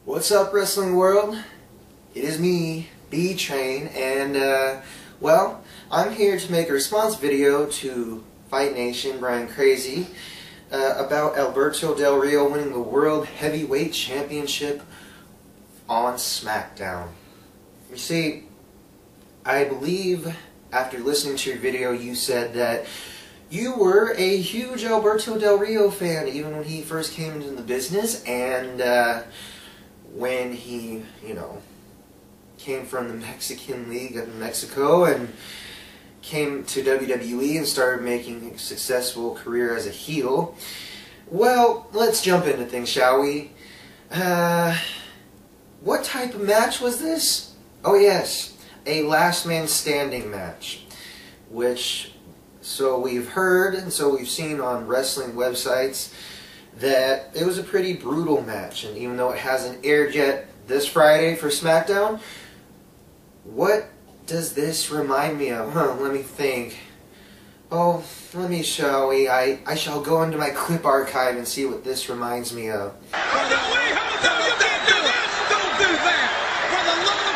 What's up, wrestling world? It is me, B-Train, and well, I'm here to make a response video to Fight Nation, Brian Crazy, about Alberto Del Rio winning the World Heavyweight Championship on Smackdown. You see, I believe after listening to your video you said that you were a huge Alberto Del Rio fan even when he first came into the business, and when he, came from the Mexican League of Mexico and came to WWE and started making a successful career as a heel. Well, let's jump into things, shall we? What type of match was this? Oh yes, a last man standing match, which, so we've heard and so we've seen on wrestling websites that it was a pretty brutal match, and even though it hasn't aired yet this Friday for Smackdown, what does this remind me of? Let me think. Oh, shall we? I shall go into my clip archive and see what this reminds me of. Don't do that! For the love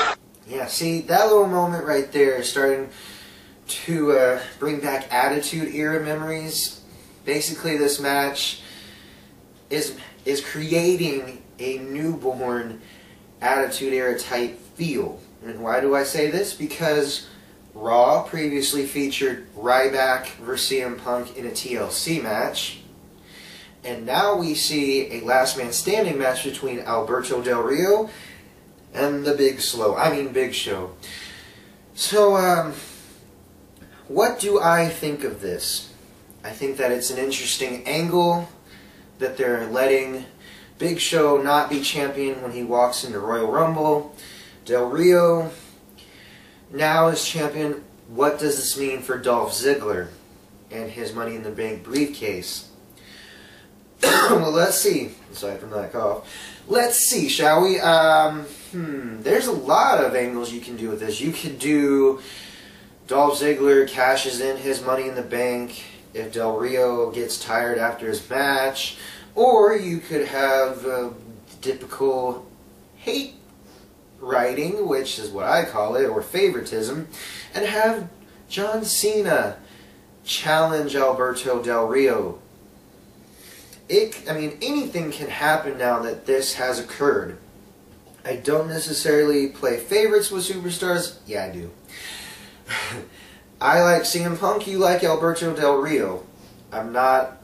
of God! Yeah, see, that little moment right there is starting to bring back Attitude Era memories. Basically, this match is creating a newborn Attitude Era type feel. And why do I say this? Because Raw previously featured Ryback versus CM Punk in a TLC match, and now we see a last man standing match between Alberto Del Rio and the Big Show. So, what do I think of this? I think that it's an interesting angle that they're letting Big Show not be champion when he walks into Royal Rumble. Del Rio now is champion. What does this mean for Dolph Ziggler and his Money in the Bank briefcase? Well, let's see. Aside from that cough, let's see, shall we? There's a lot of angles you can do with this. You could do Dolph Ziggler cashes in his Money in the Bank if Del Rio gets tired after his match, or you could have typical hate writing, which is what I call it, or favoritism, and have John Cena challenge Alberto Del Rio. Anything can happen now that this has occurred. I don't necessarily play favorites with superstars. Yeah, I do. I like CM Punk, you like Alberto Del Rio. I'm not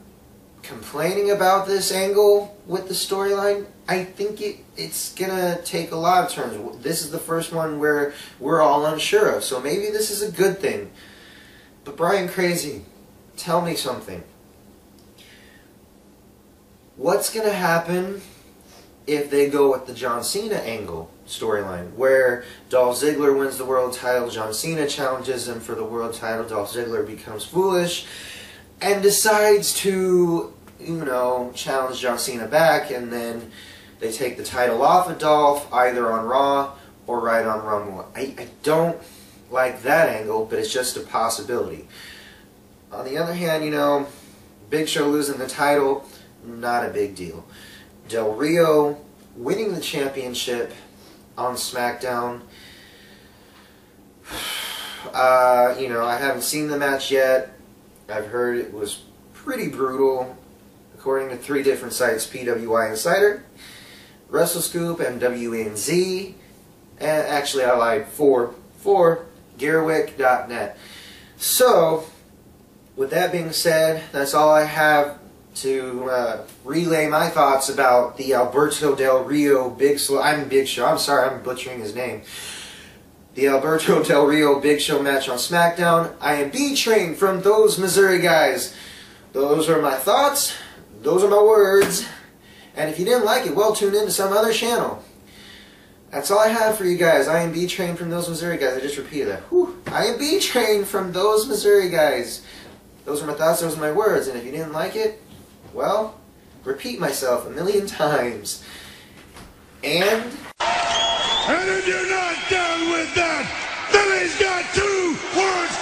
complaining about this angle with the storyline. I think it's gonna take a lot of turns. This is the first one where we're all unsure of, so maybe this is a good thing. But Brian Crazy, tell me something. What's gonna happen if they go with the John Cena angle storyline, where Dolph Ziggler wins the world title, John Cena challenges him for the world title, Dolph Ziggler becomes foolish and decides to, challenge John Cena back, and then they take the title off of Dolph, either on Raw or right on Rumble. I don't like that angle, but it's just a possibility. On the other hand, Big Show losing the title, not a big deal. Del Rio winning the championship on SmackDown. I haven't seen the match yet. I've heard it was pretty brutal, according to 3 different sites: PWI Insider, WrestleScoop, and WNZ. And actually, I lied, 4 Garwick.net. So, with that being said, that's all I have to relay my thoughts about the Alberto Del Rio Big Show. I'm sorry, I'm butchering his name. The Alberto Del Rio Big Show match on SmackDown. I am B-Train from those Missouri guys. Those are my thoughts. Those are my words. And if you didn't like it, well, tune in to some other channel. That's all I have for you guys. I am B-Train from those Missouri guys. I just repeated that. Whew. I am B-Train from those Missouri guys. Those are my thoughts. Those are my words. And if you didn't like it, well, repeat myself 1,000,000 times. And if you're not down with that, Billy's got 2 words